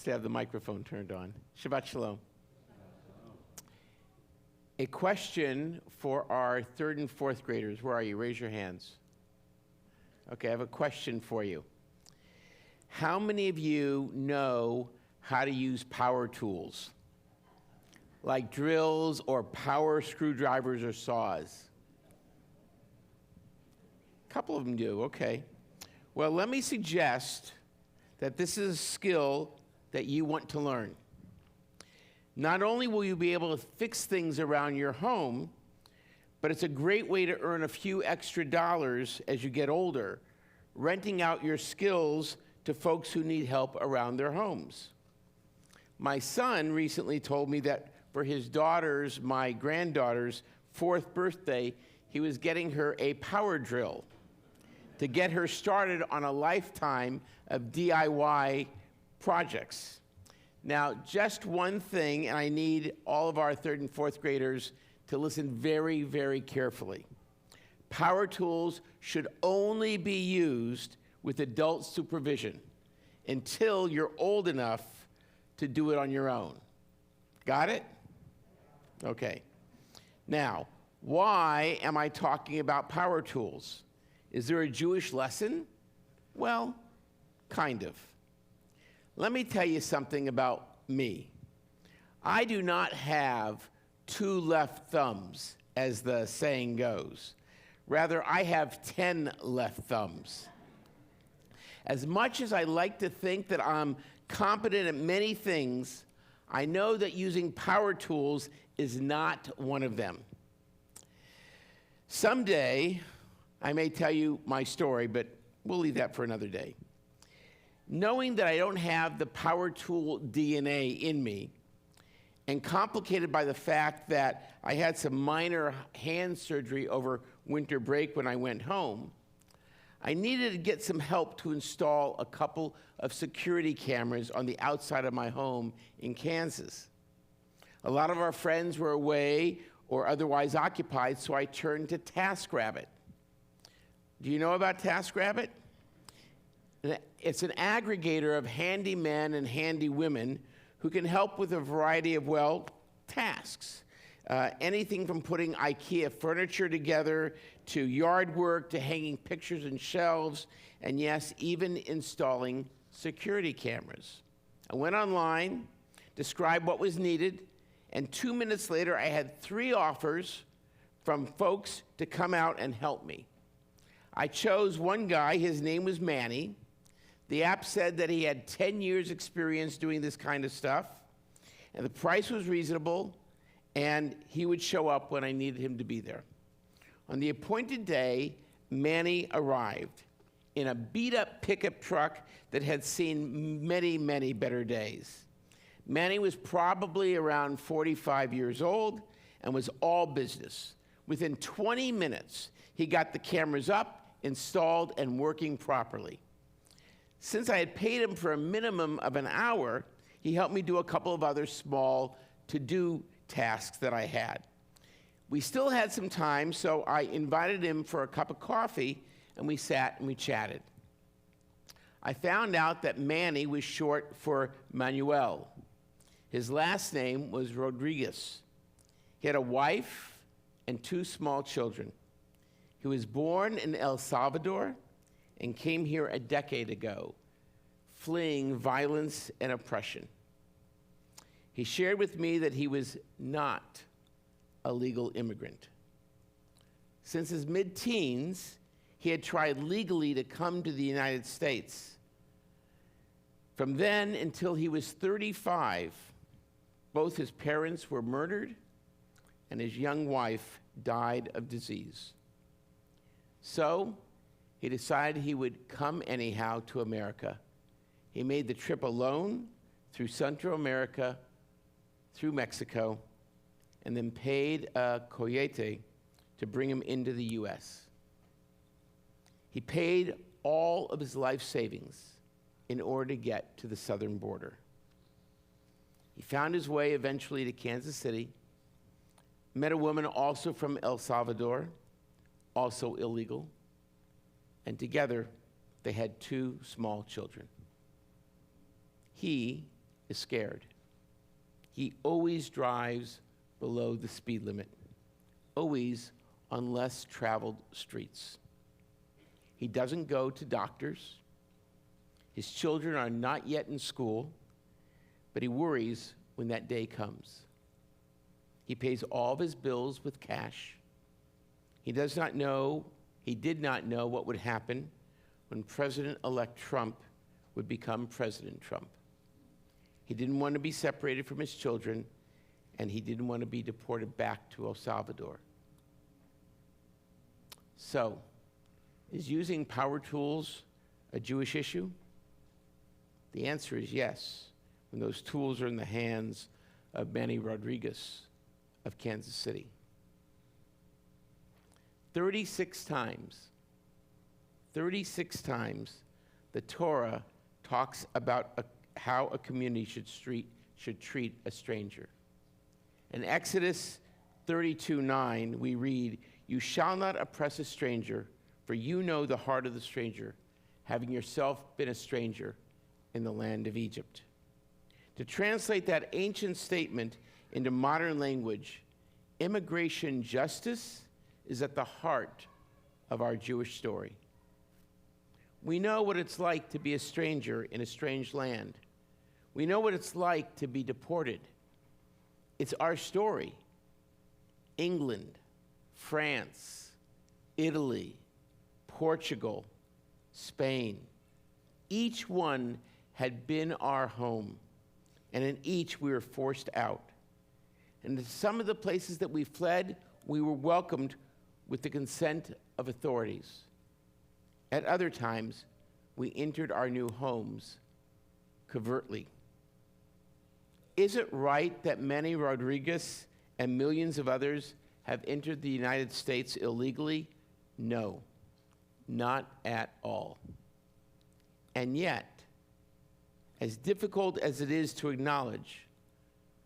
to have the microphone turned on. Shabbat Shalom. A question for our third and fourth graders. Where are you? Raise your hands. Okay, I have a question for you. How many of you know how to use power tools? Like drills or power screwdrivers or saws? A couple of them do, okay. Well, let me suggest that this is a skill that you want to learn. Not only will you be able to fix things around your home, but it's a great way to earn a few extra dollars as you get older, renting out your skills to folks who need help around their homes. My son recently told me that for his daughter's, my granddaughter's, 4th birthday, he was getting her a power drill to get her started on a lifetime of DIY projects. Now, just one thing, and I need all of our 3rd and 4th graders to listen very, very carefully. Power tools should only be used with adult supervision until you're old enough to do it on your own. Got it? Okay. Now, why am I talking about power tools? Is there a Jewish lesson? Well, kind of. Let me tell you something about me. I do not have 2 left thumbs, as the saying goes. Rather, I have 10 left thumbs. As much as I like to think that I'm competent at many things, I know that using power tools is not one of them. Someday, I may tell you my story, but we'll leave that for another day. Knowing that I don't have the power tool DNA in me, and complicated by the fact that I had some minor hand surgery over winter break when I went home, I needed to get some help to install a couple of security cameras on the outside of my home in Kansas. A lot of our friends were away or otherwise occupied, so I turned to TaskRabbit. Do you know about TaskRabbit? It's an aggregator of handymen and handy women who can help with a variety of, well, tasks. Anything from putting IKEA furniture together, to yard work, to hanging pictures in shelves, and yes, even installing security cameras. I went online, described what was needed, and 2 minutes later, I had 3 offers from folks to come out and help me. I chose one guy. His name was Manny. The app said that he had 10 years experience doing this kind of stuff, and the price was reasonable, and he would show up when I needed him to be there. On the appointed day, Manny arrived in a beat-up pickup truck that had seen many, many better days. Manny was probably around 45 years old and was all business. Within 20 minutes, he got the cameras up, installed, and working properly. Since I had paid him for a minimum of an hour, he helped me do a couple of other small to-do tasks that I had. We still had some time, so I invited him for a cup of coffee, and we sat and we chatted. I found out that Manny was short for Manuel. His last name was Rodriguez. He had a wife and 2 small children. He was born in El Salvador and came here a decade ago, fleeing violence and oppression. He shared with me that he was not a legal immigrant. Since his mid-teens, he had tried legally to come to the United States. From then until he was 35, both his parents were murdered and his young wife died of disease. So, he decided he would come anyhow to America. He made the trip alone through Central America, through Mexico, and then paid a coyote to bring him into the U.S. He paid all of his life savings in order to get to the southern border. He found his way eventually to Kansas City, met a woman also from El Salvador, also illegal, and together they had 2 small children. He is scared. He always drives below the speed limit, always on less traveled streets. He doesn't go to doctors. His children are not yet in school, but he worries when that day comes. He pays all of his bills with cash. He did not know what would happen when President-elect Trump would become President Trump. He didn't want to be separated from his children, and he didn't want to be deported back to El Salvador. So, is using power tools a Jewish issue? The answer is yes, when those tools are in the hands of Manny Rodriguez of Kansas City. 36 times, the Torah talks about how a community should treat a stranger. In Exodus 32:9, we read, "You shall not oppress a stranger, for you know the heart of the stranger, having yourself been a stranger in the land of Egypt." To translate that ancient statement into modern language, immigration justice is at the heart of our Jewish story. We know what it's like to be a stranger in a strange land. We know what it's like to be deported. It's our story. England, France, Italy, Portugal, Spain. Each one had been our home, and in each we were forced out. And in some of the places that we fled, we were welcomed with the consent of authorities. At other times, we entered our new homes covertly. Is it right that Manny Rodriguez and millions of others have entered the United States illegally? No, not at all. And yet, as difficult as it is to acknowledge,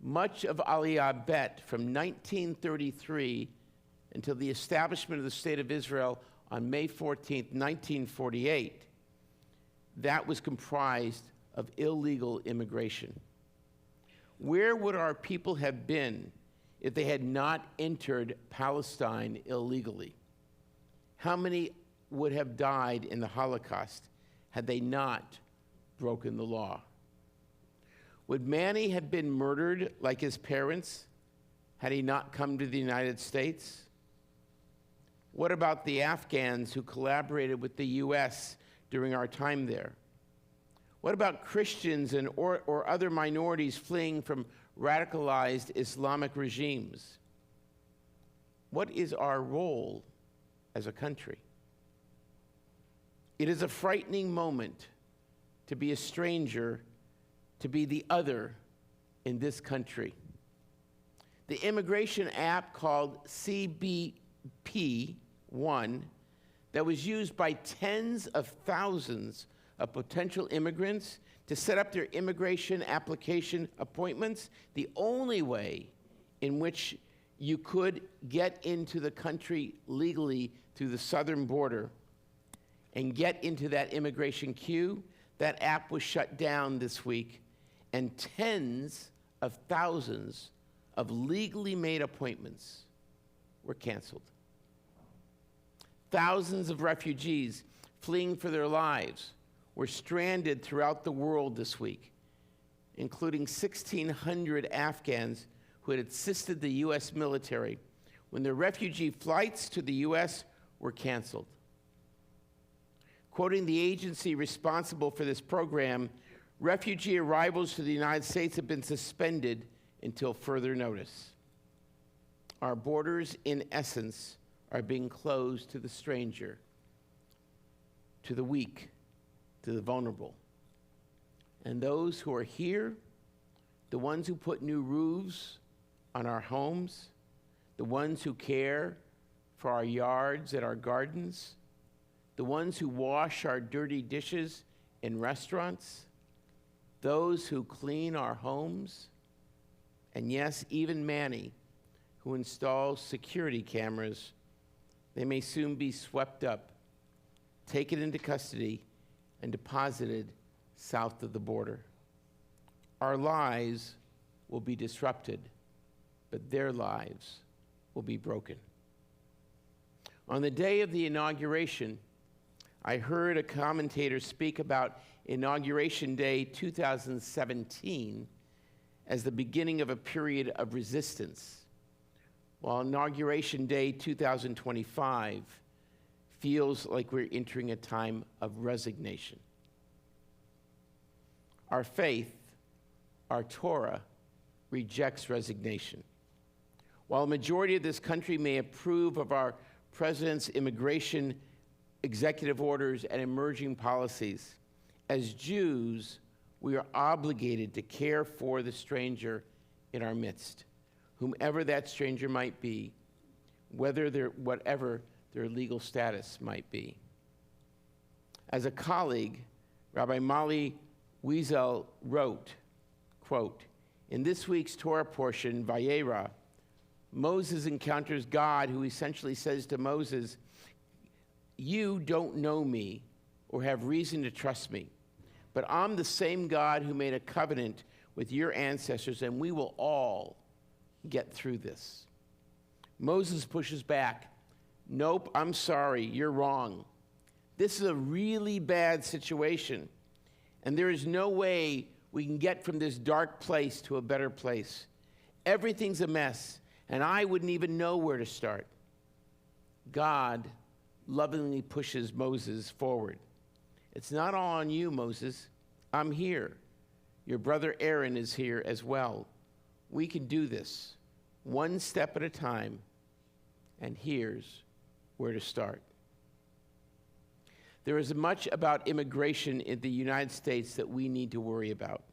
much of Aliyah Bet from 1933 until the establishment of the State of Israel on May 14, 1948, that was comprised of illegal immigration. Where would our people have been if they had not entered Palestine illegally? How many would have died in the Holocaust had they not broken the law? Would Manny have been murdered like his parents had he not come to the United States? What about the Afghans who collaborated with the U.S. during our time there? What about Christians or other minorities fleeing from radicalized Islamic regimes? What is our role as a country? It is a frightening moment to be a stranger, to be the other in this country. The immigration app called CBP-1 that was used by tens of thousands of potential immigrants to set up their immigration application appointments, the only way in which you could get into the country legally through the southern border and get into that immigration queue, that app was shut down this week, and tens of thousands of legally made appointments were canceled. Thousands of refugees fleeing for their lives were stranded throughout the world this week, including 1,600 Afghans who had assisted the U.S. military when their refugee flights to the U.S. were canceled. Quoting the agency responsible for this program, refugee arrivals to the United States have been suspended until further notice. Our borders, in essence, are being closed to the stranger, to the weak, to the vulnerable. And those who are here, the ones who put new roofs on our homes, the ones who care for our yards and our gardens, the ones who wash our dirty dishes in restaurants, those who clean our homes, and yes, even Manny, who installs security cameras, they may soon be swept up, taken into custody, and deposited south of the border. Our lives will be disrupted, but their lives will be broken. On the day of the inauguration, I heard a commentator speak about Inauguration Day 2017 as the beginning of a period of resistance, while Inauguration Day 2025 feels like we're entering a time of resignation. Our faith, our Torah, rejects resignation. While a majority of this country may approve of our president's immigration executive orders and emerging policies, as Jews, we are obligated to care for the stranger in our midst, whomever that stranger might be, whatever their legal status might be. As a colleague, Rabbi Mali Wiesel wrote, quote, in this week's Torah portion, Vayera, Moses encounters God, who essentially says to Moses, you don't know me or have reason to trust me, but I'm the same God who made a covenant with your ancestors, and we will all get through this. Moses pushes back. Nope, I'm sorry, you're wrong. This is a really bad situation, and there is no way we can get from this dark place to a better place. Everything's a mess, and I wouldn't even know where to start. God lovingly pushes Moses forward. It's not all on you, Moses. I'm here. Your brother Aaron is here as well. We can do this, one step at a time, and here's where to start. There is much about immigration in the United States that we need to worry about.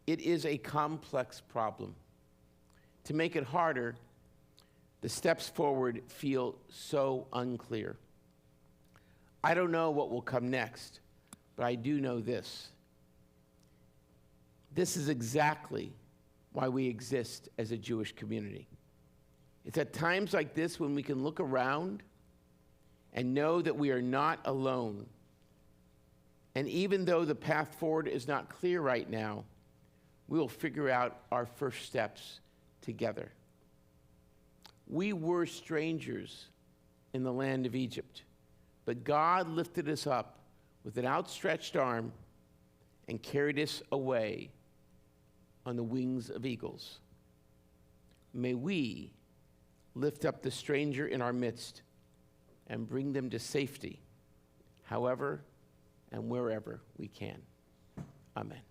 It is a complex problem. To make it harder, the steps forward feel so unclear. I don't know what will come next, but I do know this. This is exactly why we exist as a Jewish community. It's at times like this when we can look around and know that we are not alone. And even though the path forward is not clear right now, we will figure out our first steps together. We were strangers in the land of Egypt, but God lifted us up with an outstretched arm and carried us away on the wings of eagles. May we lift up the stranger in our midst and bring them to safety, however and wherever we can. Amen.